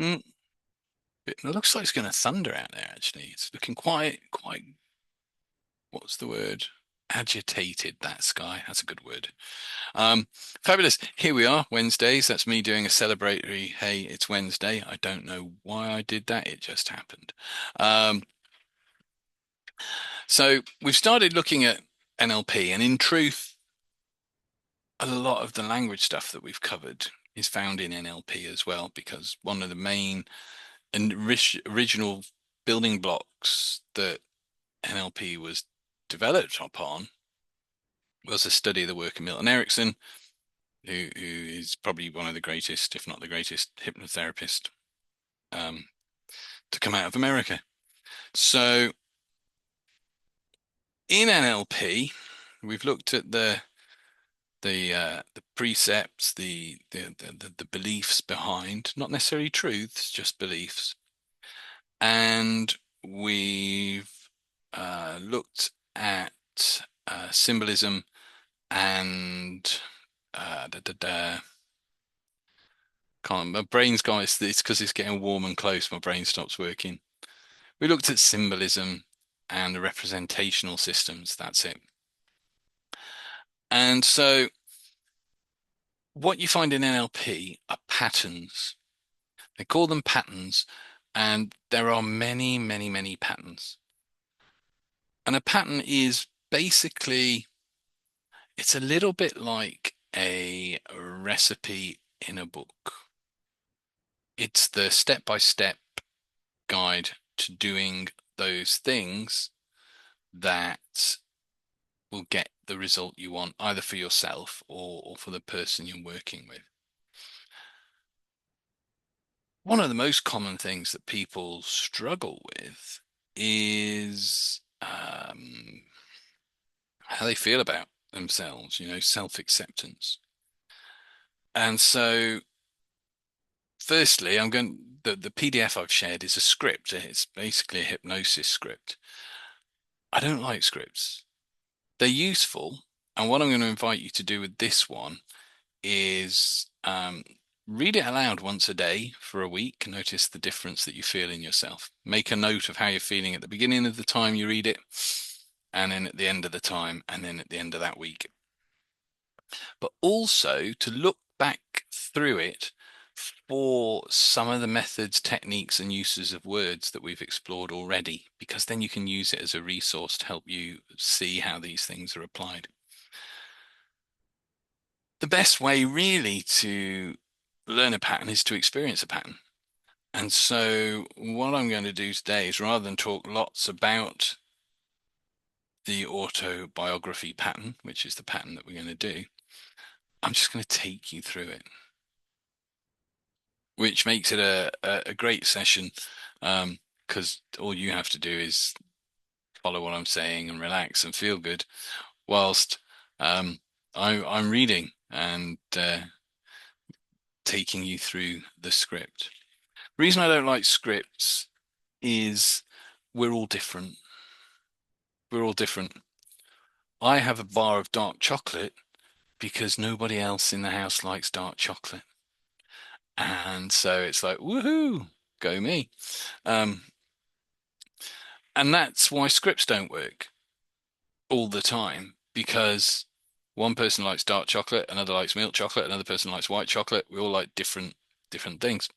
Mm, it looks like it's going to thunder out there, actually. It's looking quite, what's the word? Agitated, that sky. That's a good word. Um, Fabulous. Here we are, Wednesdays. That's me doing a celebratory, hey, it's Wednesday. I don't know why I did that. It just happened. Um, so we've started looking at NLP, and in truth, a lot of the language stuff that we've covered is found in NLP as well, because one of the main and original building blocks that NLP was developed upon was a study of the work of Milton Erickson, who is probably one of the greatest, if not the greatest, hypnotherapist um, to come out of America. So in NLP, we've looked at the precepts, the beliefs behind, not necessarily truths, just beliefs, and we've looked at symbolism and da, da, da. Can't, my brain's gone, it's because it's getting warm and close, my brain stops working. We looked at symbolism and the representational systems, that's it. And so what you find in NLP are patterns. They call them patterns, and there are many, many, many patterns. And a pattern is basically, it's a little bit like a recipe in a book. It's the step-by-step guide to doing those things that will get the result you want, either for yourself or for the person you're working with. One of the most common things that people struggle with is how they feel about themselves, self-acceptance. And so, firstly, the PDF I've shared is a script. It's basically a hypnosis script. I don't like scripts. They're useful. And what I'm going to invite you to do with this one is read it aloud once a day for a week. Notice the difference that you feel in yourself. Make a note of how you're feeling at the beginning of the time you read it, and then at the end of the time, and then at the end of that week. But also to look back through it for some of the methods, techniques, and uses of words that we've explored already, because then you can use it as a resource to help you see how these things are applied. The best way really to learn a pattern is to experience a pattern. And so what I'm going to do today is, rather than talk lots about the autobiography pattern, which is the pattern that we're going to do, I'm just going to take you through it, which makes it a great session, because all you have to do is follow what I'm saying and relax and feel good whilst um, I'm reading and taking you through the script. The reason I don't like scripts is we're all different. We're all different. I have a bar of dark chocolate because nobody else in the house likes dark chocolate. And so it's like, woohoo, go me. Um, and that's why scripts don't work all the time, because one person likes dark chocolate, another likes milk chocolate, another person likes white chocolate. We all like different things.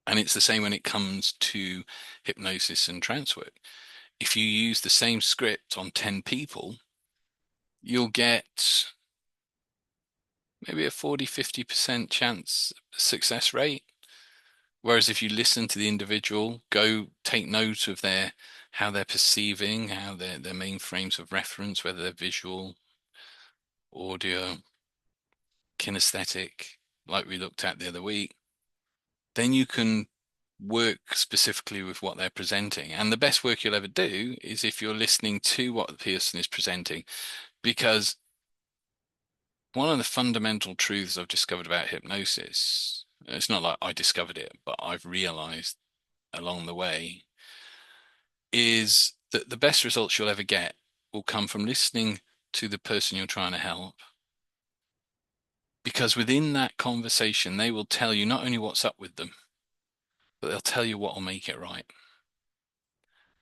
And it's the same when it comes to hypnosis and trance work. If you use the same script on 10 people, you'll get maybe a 40–50% chance success rate. Whereas if you listen to the individual, go take note of how they're perceiving, how their main frames of reference, whether they're visual, audio, kinesthetic, like we looked at the other week, then you can work specifically with what they're presenting. And the best work you'll ever do is if you're listening to what the person is presenting, because one of the fundamental truths I've discovered about hypnosis, it's not like I discovered it, but I've realized along the way, is that the best results you'll ever get will come from listening to the person you're trying to help. Because within that conversation, they will tell you not only what's up with them, but they'll tell you what will make it right.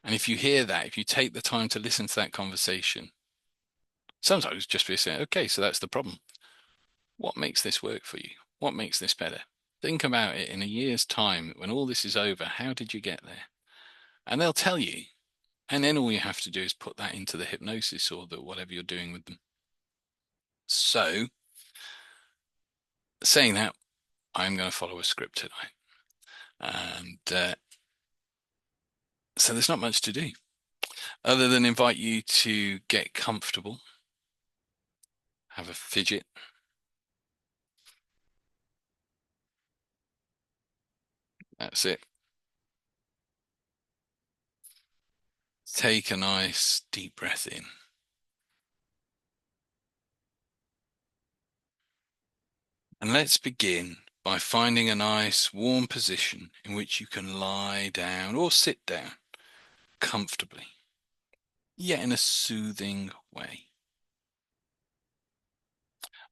And if you hear that, if you take the time to listen to that conversation, sometimes just be saying, okay, so that's the problem. What makes this work for you? What makes this better? Think about it in a year's time when all this is over. How did you get there? And they'll tell you. And then all you have to do is put that into the hypnosis or the whatever you're doing with them. So, saying that, I'm going to follow a script tonight. And so there's not much to do other than invite you to get comfortable, have a fidget. That's it. Take a nice deep breath in. And let's begin by finding a nice warm position in which you can lie down or sit down comfortably, yet in a soothing way.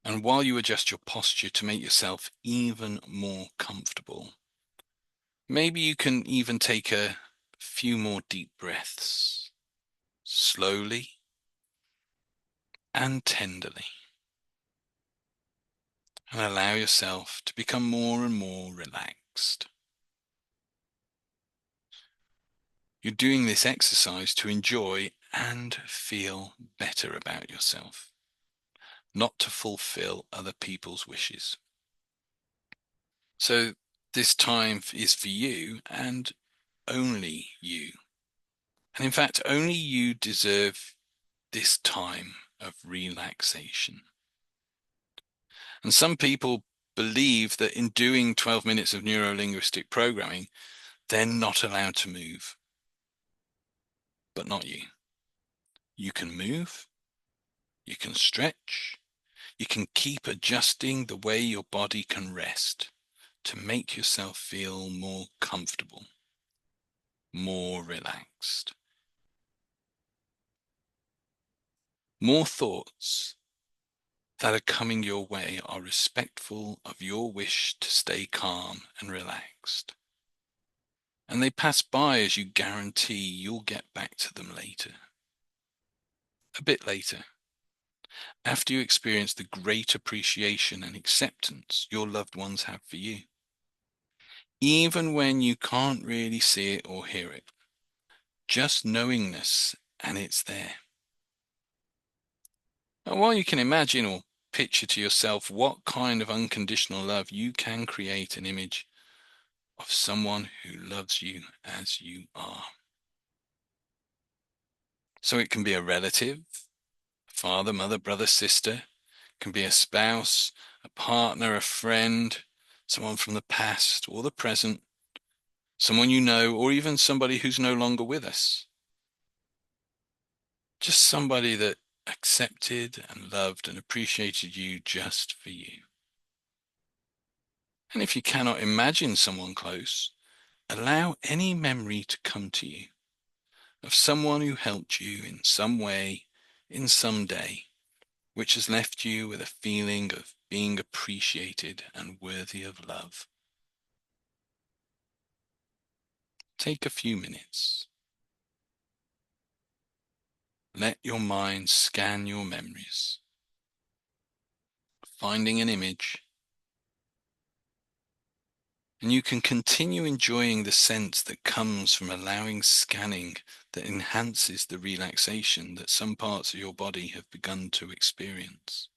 And while you adjust your posture to make yourself even more comfortable, maybe you can even take a few more deep breaths, slowly and tenderly, and allow yourself to become more and more relaxed. You're doing this exercise to enjoy and feel better about yourself, not to fulfill other people's wishes. So this time is for you and only you. And in fact, only you deserve this time of relaxation. And some people believe that in doing 12 minutes of neuro-linguistic programming, they're not allowed to move. But not you. You can move, you can stretch, you can keep adjusting the way your body can rest to make yourself feel more comfortable, more relaxed. More thoughts that are coming your way are respectful of your wish to stay calm and relaxed. And they pass by as you guarantee you'll get back to them later. A bit later, after you experience the great appreciation and acceptance your loved ones have for you. Even when you can't really see it or hear it, just knowingness and it's there. And while you can imagine or picture to yourself what kind of unconditional love, you can create an image of someone who loves you as you are. So it can be a relative, father, mother, brother, sister, it can be a spouse, a partner, a friend, someone from the past or the present, someone you know, or even somebody who's no longer with us. Just somebody that accepted and loved and appreciated you just for you. And if you cannot imagine someone close, allow any memory to come to you of someone who helped you in some way, in some day, which has left you with a feeling of being appreciated and worthy of love. Take a few minutes. Let your mind scan your memories, finding an image, and you can continue enjoying the sense that comes from allowing scanning that enhances the relaxation that some parts of your body have begun to experience.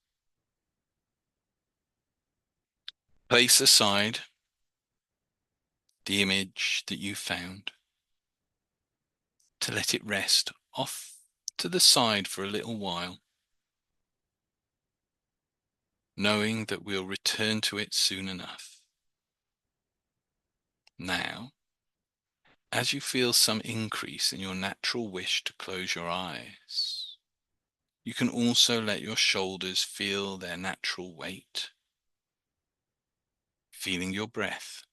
Place aside the image that you found to let it rest off to the side for a little while, knowing that we'll return to it soon enough. Now, as you feel some increase in your natural wish to close your eyes, you can also let your shoulders feel their natural weight, feeling your breath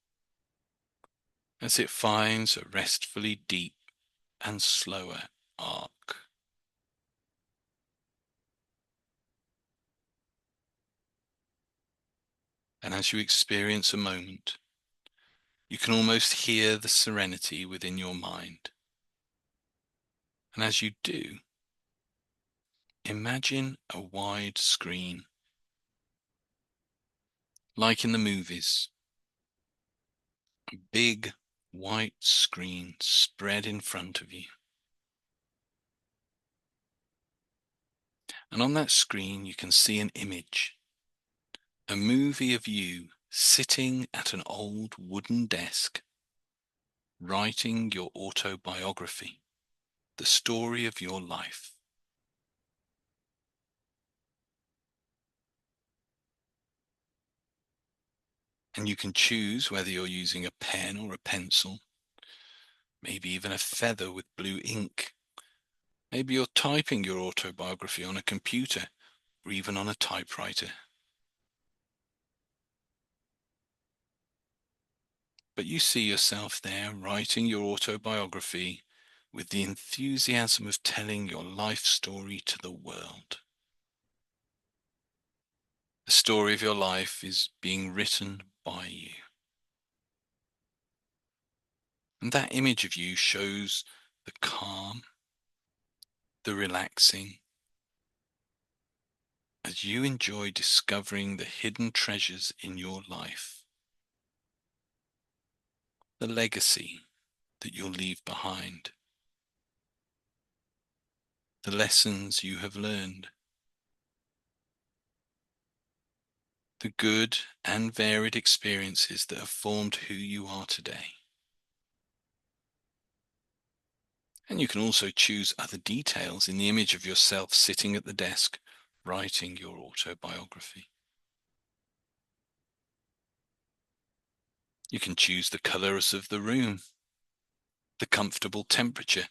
as it finds a restfully deep and slower arc. And as you experience a moment You can almost hear the serenity within your mind. And as you do, imagine a wide screen, like in the movies, a big white screen spread in front of you. And on that screen, you can see an image, a movie of you sitting at an old wooden desk, writing your autobiography, the story of your life. And you can choose whether you're using a pen or a pencil, maybe even a feather with blue ink. Maybe you're typing your autobiography on a computer or even on a typewriter. But you see yourself there writing your autobiography with the enthusiasm of telling your life story to the world. The story of your life is being written by you. And that image of you shows the calm, the relaxing, as you enjoy discovering the hidden treasures in your life, the legacy that you'll leave behind, the lessons you have learned, the good and varied experiences that have formed who you are today. And you can also choose other details in the image of yourself sitting at the desk, writing your autobiography. You can choose the colors of the room, the comfortable temperature,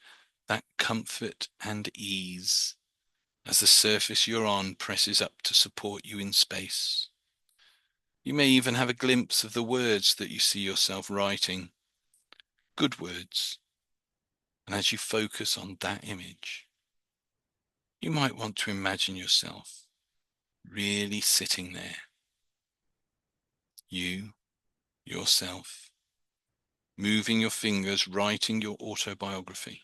that comfort and ease as the surface you're on presses up to support you in space. You may even have a glimpse of the words that you see yourself writing, good words. And as you focus on that image, you might want to imagine yourself really sitting there. You, yourself, moving your fingers, writing your autobiography.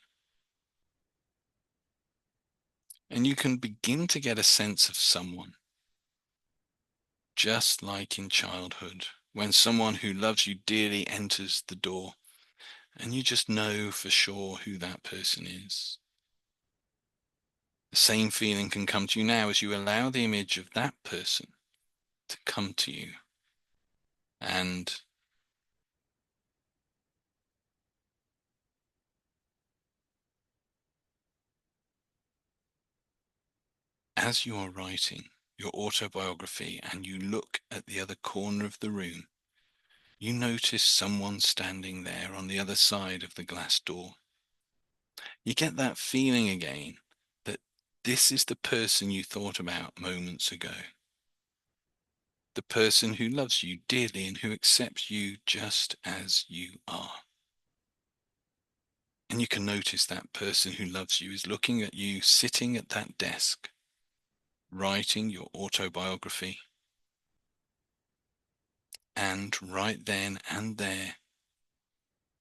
And you can begin to get a sense of someone, just like in childhood, when someone who loves you dearly enters the door, and you just know for sure who that person is. The same feeling can come to you now as you allow the image of that person to come to you. And as you are writing your autobiography and you look at the other corner of the room, you notice someone standing there on the other side of the glass door. You get that feeling again that this is the person you thought about moments ago. The person who loves you dearly and who accepts you just as you are. And you can notice that person who loves you is looking at you sitting at that desk, writing your autobiography. And right then and there,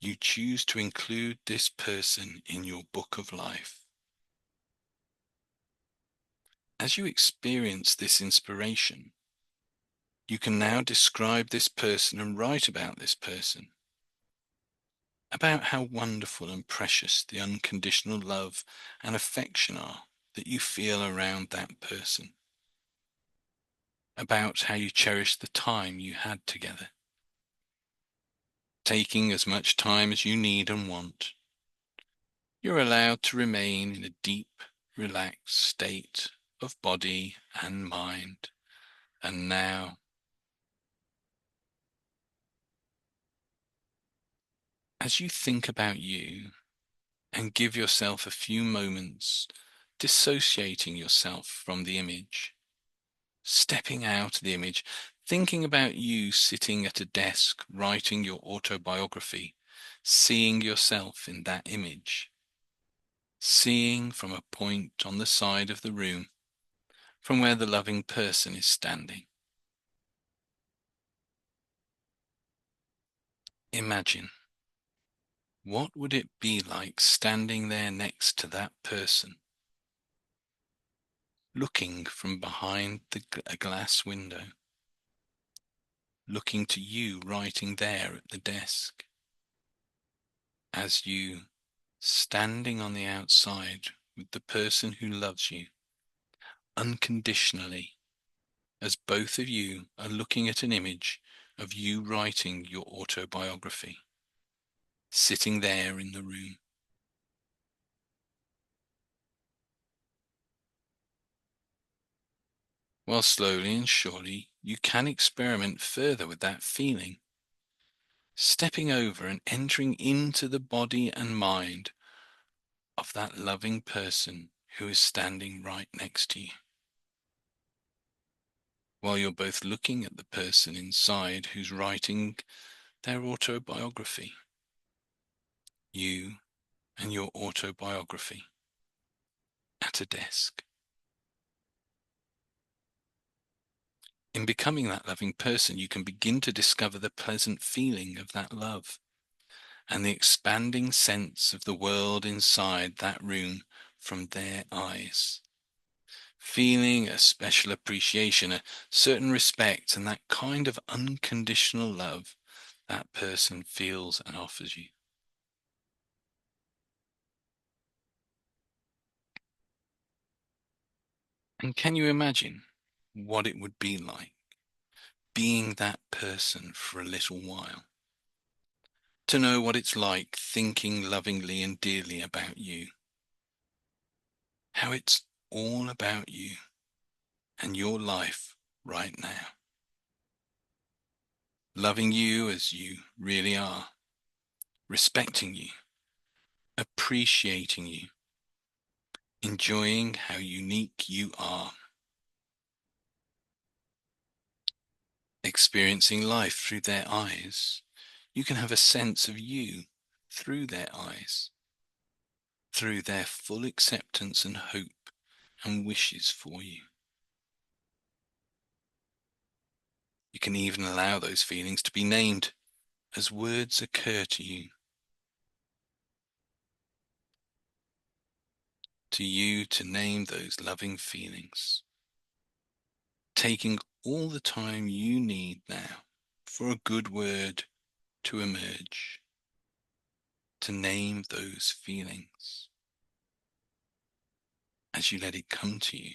you choose to include this person in your book of life. As you experience this inspiration, you can now describe this person and write about this person, about how wonderful and precious the unconditional love and affection are that you feel around that person, about how you cherish the time you had together, taking as much time as you need and want. You're allowed to remain in a deep, relaxed state of body and mind. And now, as you think about you and give yourself a few moments dissociating yourself from the image, stepping out of the image, thinking about you sitting at a desk writing your autobiography, seeing yourself in that image, seeing from a point on the side of the room from where the loving person is standing. Imagine, what would it be like standing there next to that person, looking from behind a glass window, looking to you writing there at the desk, as you standing on the outside with the person who loves you unconditionally, as both of you are looking at an image of you writing your autobiography, sitting there in the room. Well, slowly and surely, you can experiment further with that feeling, stepping over and entering into the body and mind of that loving person who is standing right next to you, while you're both looking at the person inside who's writing their autobiography, you and your autobiography at a desk. In becoming that loving person, you can begin to discover the pleasant feeling of that love and the expanding sense of the world inside that room from their eyes, feeling a special appreciation, a certain respect, and that kind of unconditional love that person feels and offers you. And can you imagine what it would be like being that person for a little while? To know what it's like thinking lovingly and dearly about you, how it's all about you and your life right now, loving you as you really are, respecting you, appreciating you, enjoying how unique you are, experiencing life through their eyes. You can have a sense of you through their eyes, through their full acceptance and hope and wishes for you. You can even allow those feelings to be named as words occur to you to name those loving feelings, taking all the time you need now for a good word to emerge, to name those feelings as you let it come to you.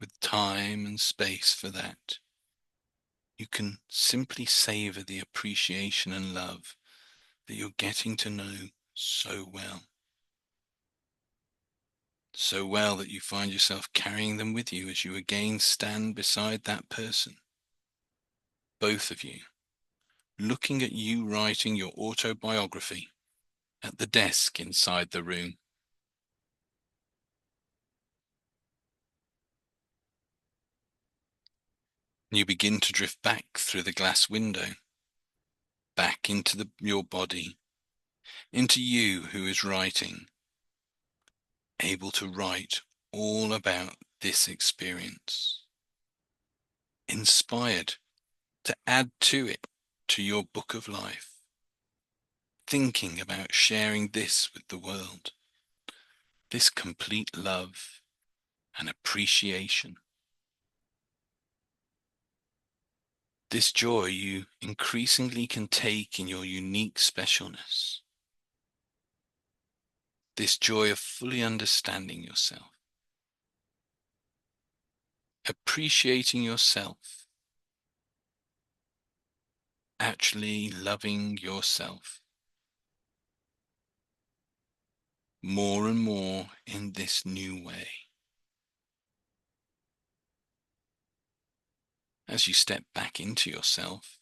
With time and space for that, you can simply savor the appreciation and love that you're getting to know so well. So well that you find yourself carrying them with you as you again stand beside that person, both of you, looking at you writing your autobiography at the desk inside the room. You begin to drift back through the glass window, back into your body, into you who is writing, able to write all about this experience, inspired to add to it, to your book of life, thinking about sharing this with the world, this complete love and appreciation, this joy you increasingly can take in your unique specialness, this joy of fully understanding yourself, appreciating yourself, actually loving yourself more and more in this new way. As you step back into yourself,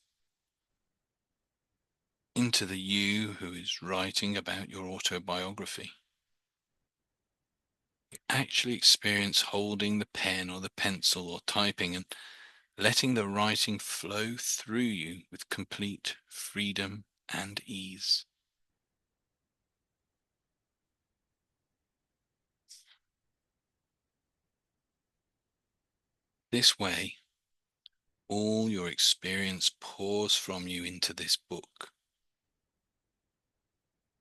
into the you who is writing about your autobiography, you actually experience holding the pen or the pencil or typing and letting the writing flow through you with complete freedom and ease. This way, All your experience pours from you into this book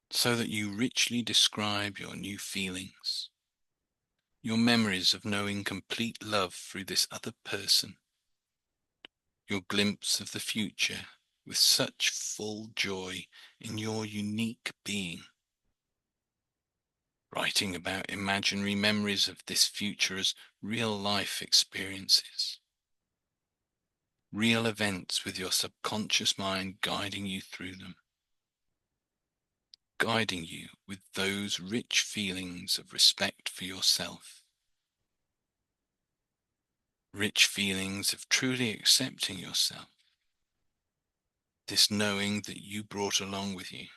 so that you richly describe your new feelings, your memories of knowing complete love through this other person, your glimpse of the future with such full joy in your unique being, writing about imaginary memories of this future as real life experiences, real events with your subconscious mind guiding you through them, guiding you with those rich feelings of respect for yourself, rich feelings of truly accepting yourself, this knowing that you brought along with you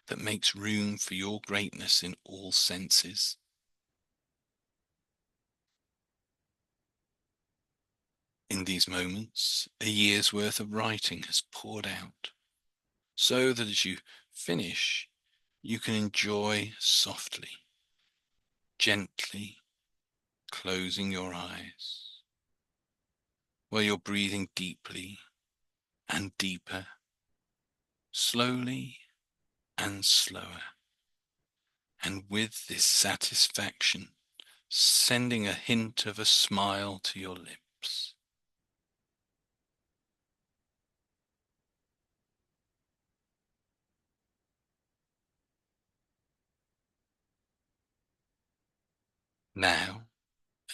that makes room for your greatness in all senses. In these moments, a year's worth of writing has poured out, so that as you finish, you can enjoy softly, gently closing your eyes, while you're breathing deeply and deeper, slowly and slower, and with this satisfaction, sending a hint of a smile to your lips. Now,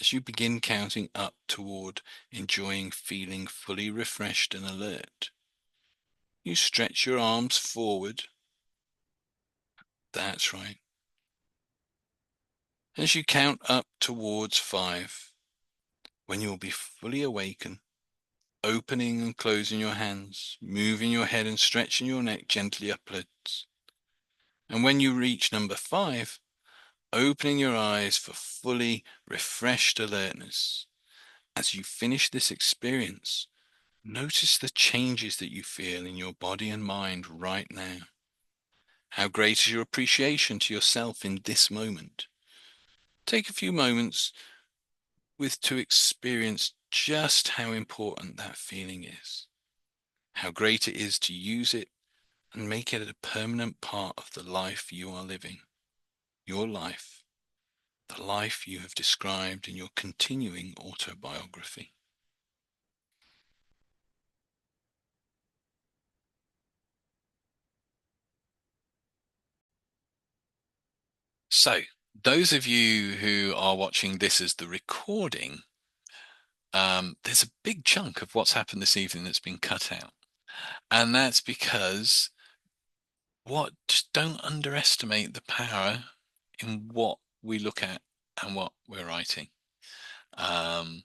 as you begin counting up toward enjoying feeling fully refreshed and alert, you stretch your arms forward. That's right. As you count up towards 5, when you'll be fully awakened, opening and closing your hands, moving your head and stretching your neck gently upwards. And when you reach number 5, opening your eyes for fully refreshed alertness. As you finish this experience, notice the changes that you feel in your body and mind right now. How great is your appreciation to yourself in this moment? Take a few moments to experience just how important that feeling is, how great it is to use it and make it a permanent part of the life you are living, your life, the life you have described in your continuing autobiography. So, those of you who are watching this as the recording, there's a big chunk of what's happened this evening that's been cut out. And that's because just don't underestimate the power in what we look at and what we're writing. Um,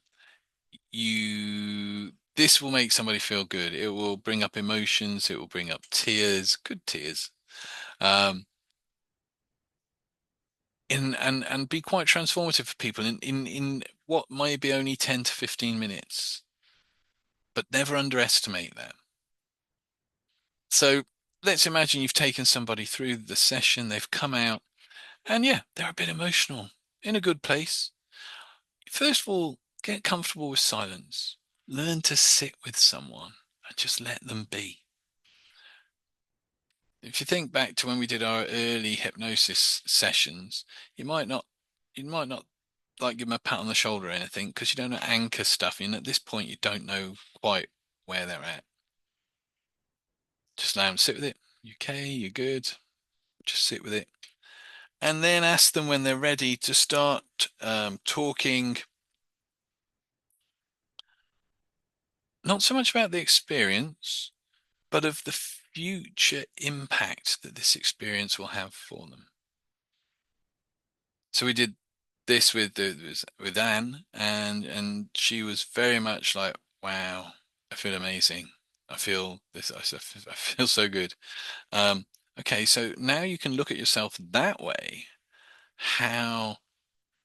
this will make somebody feel good. It will bring up emotions. It will bring up tears, good tears. Um, and be quite transformative for people in what may be only 10 to 15 minutes. But never underestimate that. So let's imagine you've taken somebody through the session, they've come out, and yeah, they're a bit emotional in a good place. First of all, get comfortable with silence. Learn to sit with someone and just let them be. If you think back to when we did our early hypnosis sessions, you might not like give them a pat on the shoulder or anything because you don't know anchor stuff. And at this point, you don't know quite where they're at. Just allow them to sit with it. You okay? You're good. Just sit with it. And then ask them when they're ready to start talking, not so much about the experience, but of the future impact that this experience will have for them. So we did this with Anne, and she was very much like, "Wow, I feel amazing. I feel this. I feel so good." Um, okay, so now you can look at yourself that way. How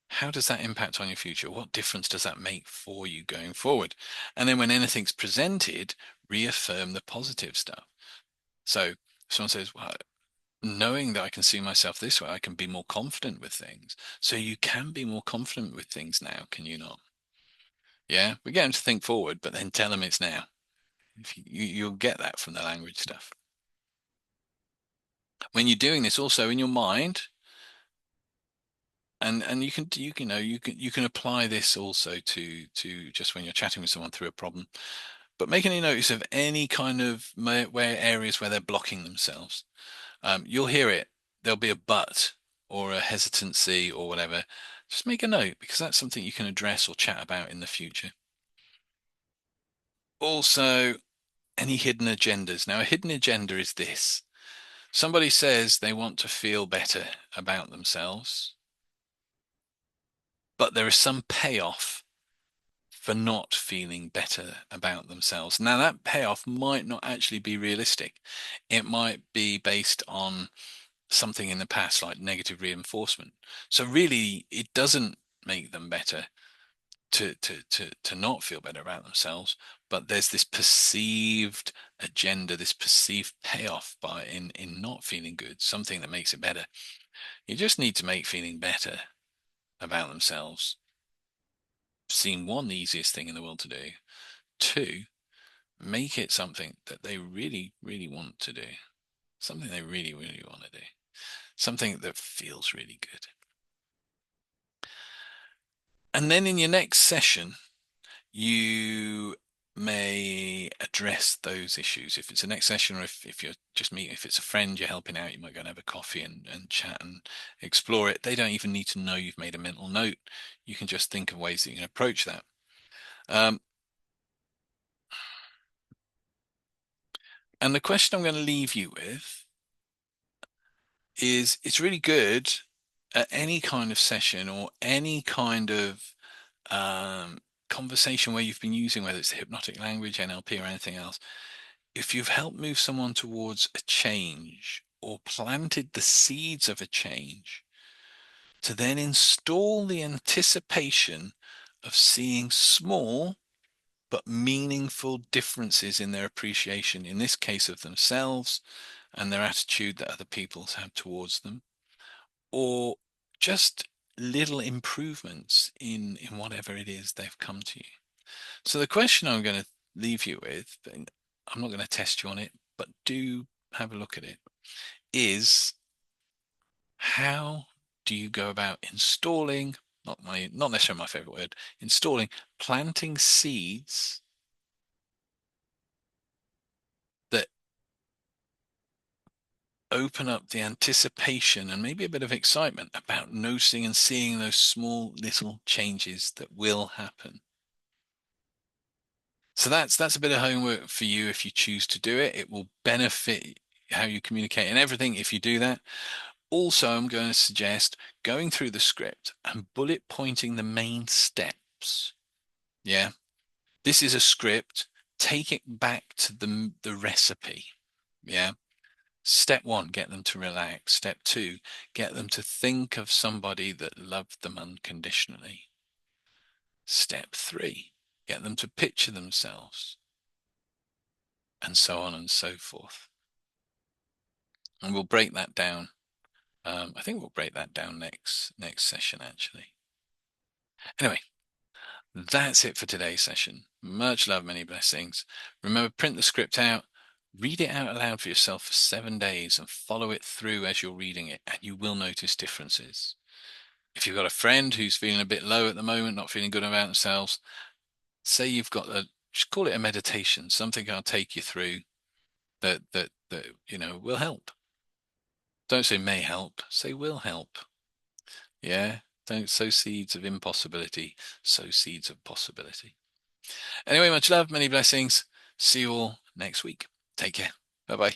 how does that impact on your future? What difference does that make for you going forward? And then when anything's presented, reaffirm the positive stuff. So if someone says, well, knowing that I can see myself this way, I can be more confident with things. So you can be more confident with things now, can you not? Yeah, we get them to think forward, but then tell them it's now. If you'll get that from the language stuff. When you're doing this also in your mind, and you can apply this also to just when you're chatting with someone through a problem, but make any notice of any kind of where areas where they're blocking themselves. You'll hear it. There'll be a but or a hesitancy or whatever. Just make a note because that's something you can address or chat about in the future. Also, any hidden agendas. Now, a hidden agenda is this. Somebody says they want to feel better about themselves, but there is some payoff for not feeling better about themselves. Now, that payoff might not actually be realistic. It might be based on something in the past, like negative reinforcement. So really, it doesn't make them better to not feel better about themselves, but there's this perceived agenda, this perceived payoff by in not feeling good, something that makes it better. You just need to make feeling better about themselves seem one, the easiest thing in the world to do. Two, make it something that they really, really want to do. Something they really, really want to do. Something that feels really good. And then in your next session, you may address those issues. If it's a next session, or if you're just meeting, if it's a friend you're helping out, you might go and have a coffee and chat and explore it. They don't even need to know you've made a mental note. You can just think of ways that you can approach that. Um, and the question I'm going to leave you with is it's really good at any kind of session or any kind of um, conversation where you've been using, whether it's the hypnotic language, NLP, or anything else. If you've helped move someone towards a change or planted the seeds of a change, to then install the anticipation of seeing small but meaningful differences in their appreciation, in this case of themselves and their attitude that other people have towards them, or just little improvements in whatever it is they've come to you. So the question I'm going to leave you with, I'm not going to test you on it, but do have a look at it, is how do you go about installing, not necessarily my favorite word, installing, planting seeds that open up the anticipation and maybe a bit of excitement about noticing and seeing those small little changes that will happen. So that's a bit of homework for you if you choose to do it. It will benefit how you communicate and everything if you do that. Also, I'm going to suggest going through the script and bullet pointing the main steps. Yeah, this is a script. Take it back to the recipe. Yeah. Step one, get them to relax. Step two, get them to think of somebody that loved them unconditionally. Step three, get them to picture themselves, and so on and so forth. And we'll break that down. I think we'll break that down next session, actually. Anyway, that's it for today's session. Much love, many blessings. Remember, print the script out, read it out aloud for yourself for 7 days, and follow it through as you're reading it, and you will notice differences. If you've got a friend who's feeling a bit low at the moment, not feeling good about themselves, say you've got just call it a meditation, something I'll take you through that will help. Don't say may help, say will help. Yeah. Don't sow seeds of impossibility, sow seeds of possibility. Anyway, much love, many blessings. See you all next week. Take care. Bye bye.